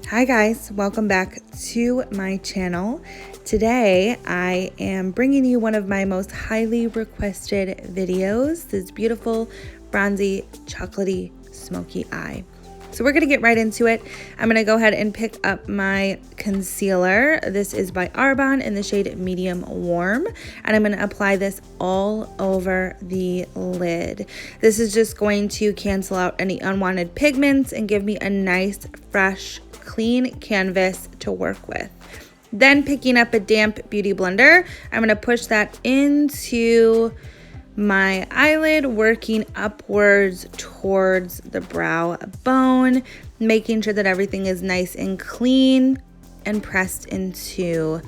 Hi guys, welcome back to my channel. Today I am bringing you one of my most highly requested videos, this beautiful bronzy chocolatey smoky eye. So we're gonna get right into it. I'm gonna go ahead and pick up my concealer. This is by Arbonne in the shade Medium Warm, and I'm gonna apply this all over the lid. This is just going to cancel out any unwanted pigments and give me a nice, fresh, clean canvas to work with. Then picking up a damp beauty blender, I'm gonna push that into my eyelid, working upwards towards the brow bone, making sure that everything is nice and clean and pressed into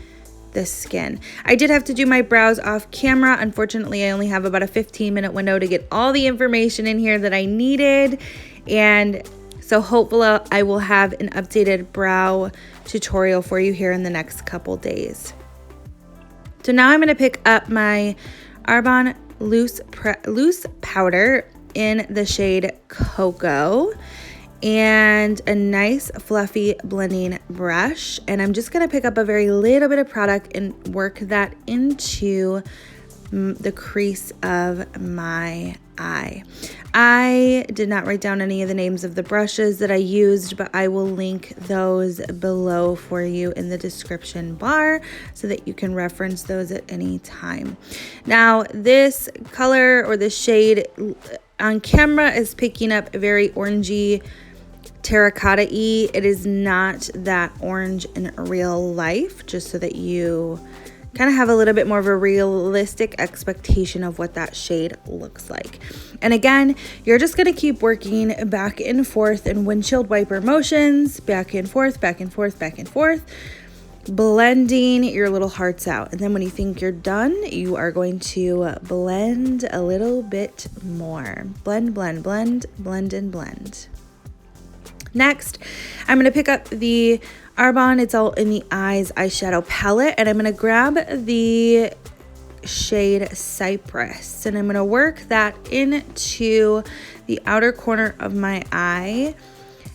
the skin. I did have to do my brows off camera. Unfortunately, I only have about a 15-minute window to get all the information in here that I needed, and so hopefully I will have an updated brow tutorial for you here in the next couple days. So now I'm going to pick up my Arbonne loose powder in the shade Cocoa and a nice fluffy blending brush, and I'm just going to pick up a very little bit of product and work that into the crease of my eye. I did not write down any of the names of the brushes that I used, but I will link those below for you in the description bar so that you can reference those at any time. Now, this color or the shade on camera is picking up a very orangey, terracotta-y. It is not that orange in real life, just so that you kind of have a little bit more of a realistic expectation of what that shade looks like. And again, you're just going to keep working back and forth in windshield wiper motions, back and forth, back and forth, back and forth, blending your little hearts out. And then when you think you're done, you are going to blend a little bit more. Blend, blend, blend, blend, and blend. Next, I'm going to pick up the Arbonne It's All in the Eyes eyeshadow palette, and I'm going to grab the shade Cypress, and I'm going to work that into the outer corner of my eye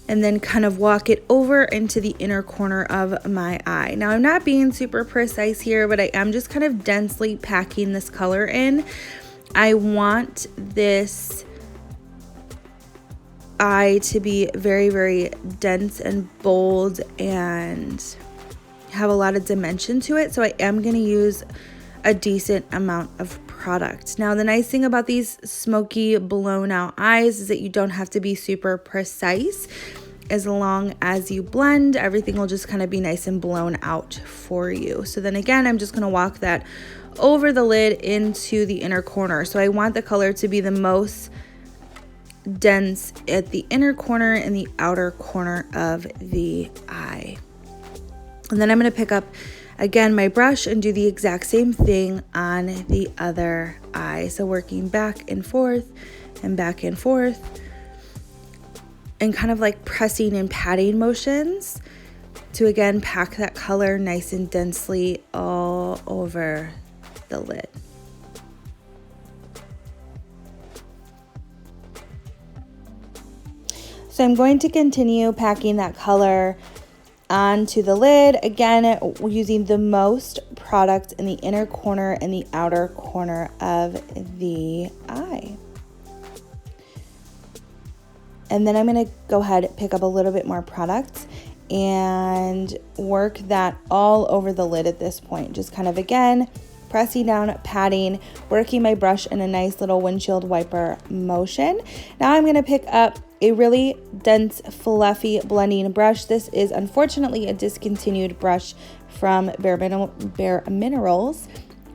and then kind of walk it over into the inner corner of my eye. Now, I'm not being super precise here, but I am just kind of densely packing this color in. I want this eye to be very, very dense and bold and have a lot of dimension to it, so I am going to use a decent amount of product. Now, the nice thing about these smoky blown out eyes is that you don't have to be super precise. As long as you blend, everything will just kind of be nice and blown out for you. So then again, I'm just going to walk that over the lid into the inner corner. So I want the color to be the most dense at the inner corner and the outer corner of the eye. And then I'm going to pick up again my brush and do the exact same thing on the other eye. So working back and forth and back and forth and kind of like pressing and patting motions to again pack that color nice and densely all over the lid. So I'm going to continue packing that color onto the lid, again using the most product in the inner corner and the outer corner of the eye. And then I'm going to go ahead and pick up a little bit more product and work that all over the lid at this point. Just kind of again pressing down, patting, working my brush in a nice little windshield wiper motion. Now I'm going to pick up a really dense, fluffy blending brush. This is unfortunately a discontinued brush from Bare Minerals,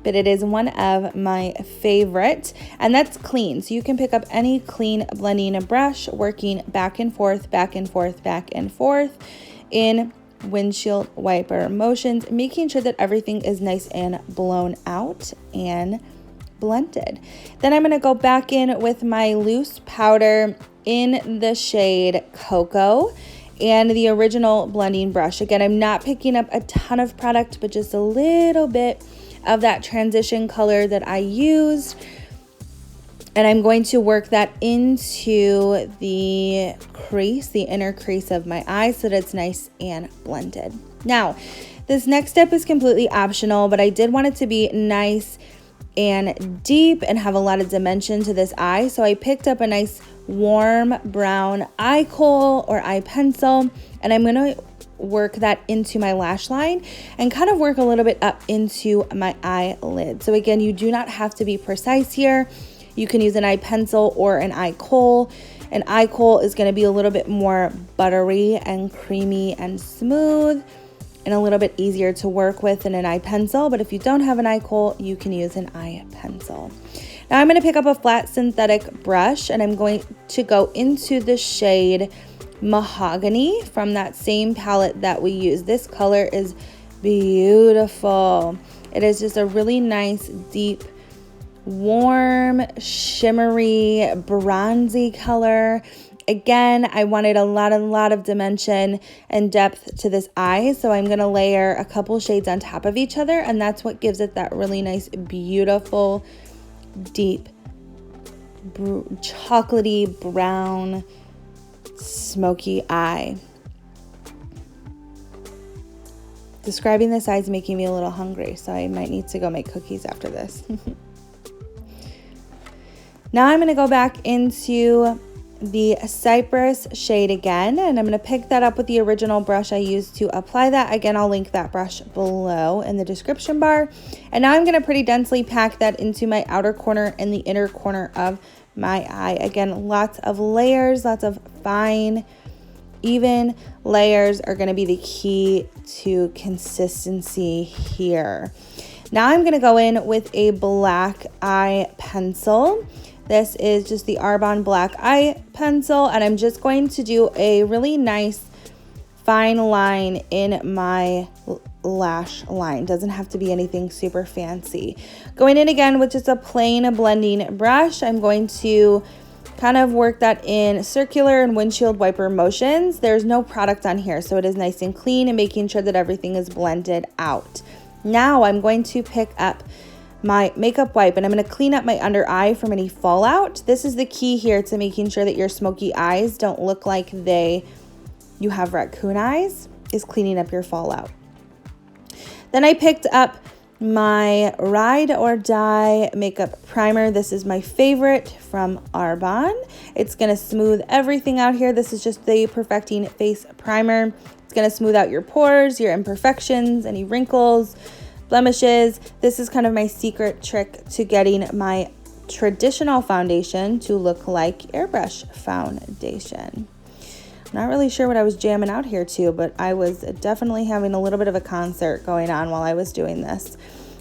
but it is one of my favorite, and that's clean. So you can pick up any clean blending brush, working back and forth, back and forth, back and forth in windshield wiper motions, making sure that everything is nice and blown out and blended. Then I'm going to go back in with my loose powder in the shade Cocoa and the original blending brush. Again, I'm not picking up a ton of product, but just a little bit of that transition color that I used And I'm going to work that into the crease, the inner crease of my eye, so that it's nice and blended. Now, this next step is completely optional, but I did want it to be nice and deep and have a lot of dimension to this eye. So I picked up a nice warm brown eye kohl or eye pencil, and I'm gonna work that into my lash line and kind of work a little bit up into my eyelid. So again, you do not have to be precise here. You can use an eye pencil or an eye kohl. An eye kohl is going to be a little bit more buttery and creamy and smooth and a little bit easier to work with than an eye pencil. But if you don't have an eye kohl, you can use an eye pencil. Now I'm going to pick up a flat synthetic brush and I'm going to go into the shade Mahogany from that same palette that we use. This color is beautiful. It is just a really nice, deep, warm, shimmery, bronzy color. Again, I wanted a lot of dimension and depth to this eye, so I'm going to layer a couple shades on top of each other, and that's what gives it that really nice, beautiful, deep, chocolatey brown smoky eye. Describing this eye is making me a little hungry, so I might need to go make cookies after this. Now I'm going to go back into the Cypress shade again, and I'm going to pick that up with the original brush I used to apply that. Again, I'll link that brush below in the description bar. And now I'm going to pretty densely pack that into my outer corner and the inner corner of my eye. Again, lots of layers, lots of fine, even layers are going to be the key to consistency here. Now I'm going to go in with a black eye pencil. This is just the Arbonne black eye pencil, and I'm just going to do a really nice fine line in my lash line. Doesn't have to be anything super fancy. Going in again with just a plain blending brush, I'm going to kind of work that in circular and windshield wiper motions. There's no product on here, so it is nice and clean and making sure that everything is blended out. Now I'm going to pick up my makeup wipe and I'm going to clean up my under eye from any fallout. This is the key here to making sure that your smoky eyes don't look like you have raccoon eyes, is cleaning up your fallout. Then I picked up my Ride or Die makeup primer. This is my favorite from Arbonne. It's going to smooth everything out here. This is just the Perfecting Face Primer. It's going to smooth out your pores, your imperfections, any wrinkles, blemishes. This is kind of my secret trick to getting my traditional foundation to look like airbrush foundation. I'm not really sure what I was jamming out here to, but I was definitely having a little bit of a concert going on while I was doing this.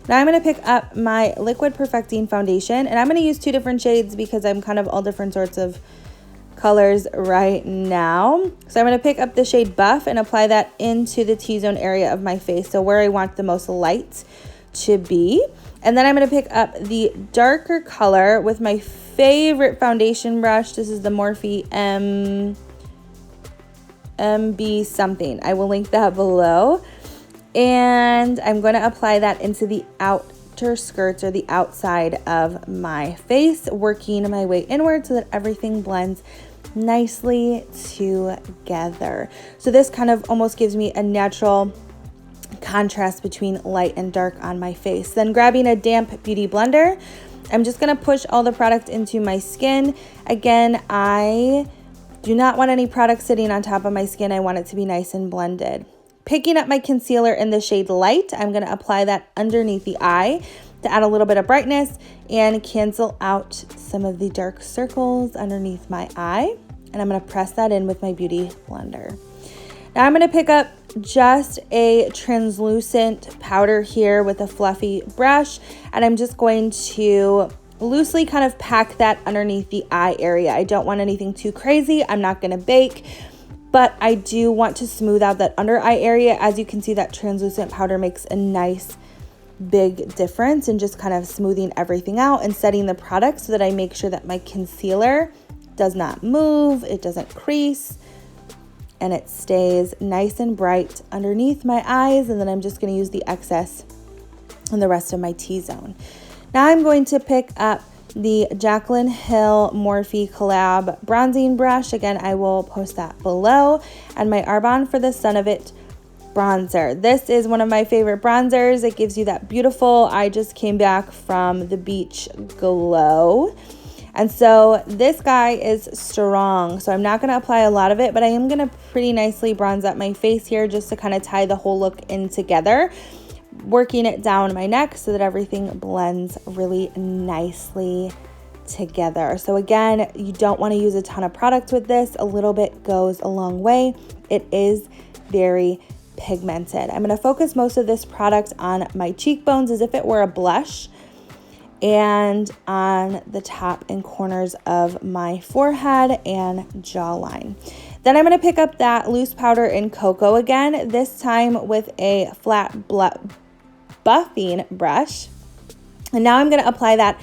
Now I'm going to pick up my Liquid Perfecting Foundation, and I'm going to use two different shades because I'm kind of all different sorts of colors right now. So I'm going to pick up the shade Buff and apply that into the T-zone area of my face, so where I want the most light to be. And then I'm going to pick up the darker color with my favorite foundation brush. This is the Morphe MB something. I will link that below. And I'm going to apply that into the outer skirts or the outside of my face, working my way inward so that everything blends nicely together. So this kind of almost gives me a natural contrast between light and dark on my face. Then grabbing a damp beauty blender, I'm just going to push all the product into my skin. Again, I do not want any product sitting on top of my skin. I want it to be nice and blended. Picking up my concealer in the shade Light, I'm going to apply that underneath the eye to add a little bit of brightness and cancel out some of the dark circles underneath my eye. And I'm going to press that in with my beauty blender. Now I'm going to pick up just a translucent powder here with a fluffy brush, and I'm just going to loosely kind of pack that underneath the eye area. I don't want anything too crazy. I'm not going to bake, but I do want to smooth out that under eye area. As you can see, that translucent powder makes a nice big difference in just kind of smoothing everything out and setting the product so that I make sure that my concealer does not move, it doesn't crease, and it stays nice and bright underneath my eyes. And then I'm just going to use the excess in the rest of my T-zone. Now I'm going to pick up the Jaclyn Hill Morphe collab bronzing brush. Again, I will post that below. And my Arbonne for the Sun of It bronzer. This is one of my favorite bronzers. It gives you that beautiful, I just came back from the beach glow. And so this guy is strong. So I'm not going to apply a lot of it, but I am going to pretty nicely bronze up my face here just to kind of tie the whole look in together, working it down my neck so that everything blends really nicely together. So again, you don't want to use a ton of product with this. A little bit goes a long way. It is very pigmented. I'm going to focus most of this product on my cheekbones as if it were a blush, and on the top and corners of my forehead and jawline. Then I'm going to pick up that loose powder in Cocoa again, this time with a flat buffing brush. And now I'm going to apply that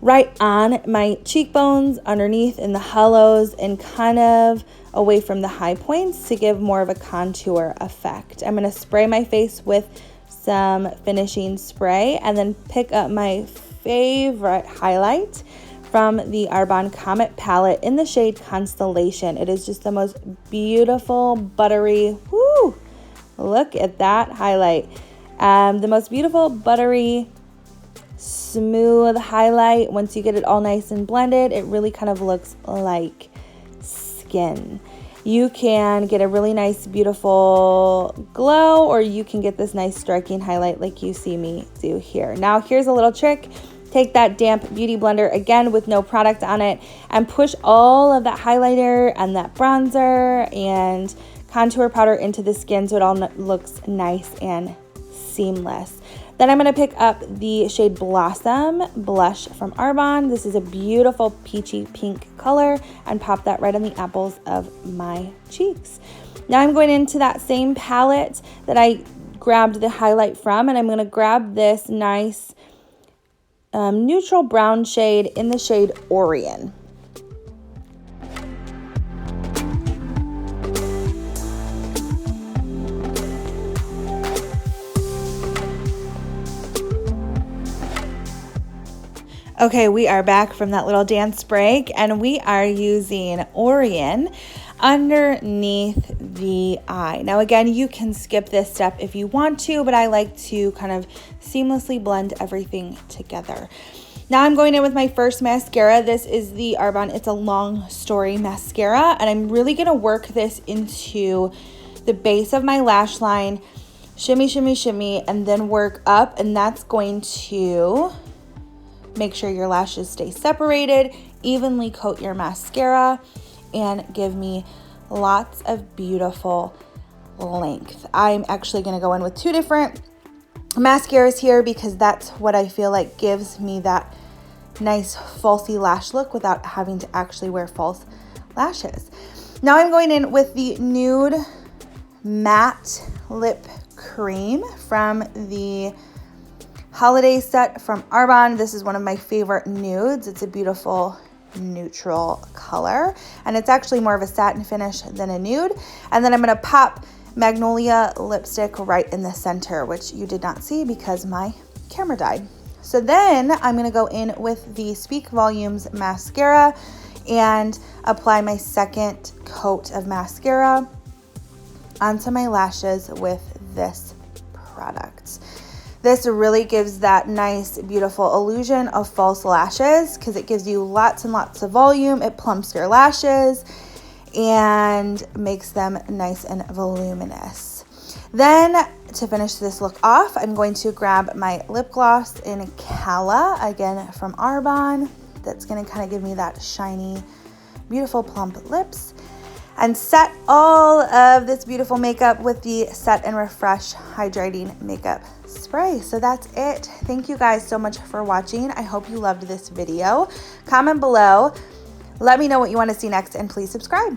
right on my cheekbones, underneath in the hollows, and kind of away from the high points to give more of a contour effect. I'm going to spray my face with some finishing spray and then pick up my favorite highlight from the Arbonne Comet palette in the shade Constellation. It is just the most beautiful, buttery, whoo, look at that highlight. The most beautiful, buttery, smooth highlight. Once you get it all nice and blended, it really kind of looks like skin. You can get a really nice, beautiful glow, or you can get this nice striking highlight like you see me do here. Now, here's a little trick. Take that damp beauty blender, again with no product on it, and push all of that highlighter and that bronzer and contour powder into the skin so it all looks nice and seamless. Then I'm going to pick up the shade Blossom blush from Arbonne. This is a beautiful peachy pink color, and pop that right on the apples of my cheeks. Now I'm going into that same palette that I grabbed the highlight from, and I'm going to grab this nice neutral brown shade in the shade Orion. Okay, we are back from that little dance break, and we are using Orion underneath the eye. Now again, you can skip this step if you want to, but I like to kind of seamlessly blend everything together. Now I'm going in with my first mascara. This is the Arbonne It's a Long Story mascara, and I'm really going to work this into the base of my lash line, shimmy, shimmy, shimmy, and then work up, and that's going to make sure your lashes stay separated, evenly coat your mascara, and give me lots of beautiful length. I'm actually going to go in with two different mascaras here because that's what I feel like gives me that nice falsy lash look without having to actually wear false lashes. Now I'm going in with the Nude Matte Lip Cream from the Holiday set from Arbonne. This is one of my favorite nudes. It's a beautiful neutral color, and it's actually more of a satin finish than a nude. And then I'm going to pop Magnolia lipstick right in the center, which you did not see because my camera died. So then I'm going to go in with the Speak Volumes mascara and apply my second coat of mascara onto my lashes with this product. This really gives that nice, beautiful illusion of false lashes because it gives you lots and lots of volume. It plumps your lashes and makes them nice and voluminous. Then to finish this look off, I'm going to grab my lip gloss in Calla, again from Arbonne. That's going to kind of give me that shiny, beautiful plump lips, and set all of this beautiful makeup with the Set and Refresh Hydrating Makeup Spray. So that's it. Thank you guys so much for watching. I hope you loved this video. Comment below. Let me know what you want to see next, and please subscribe.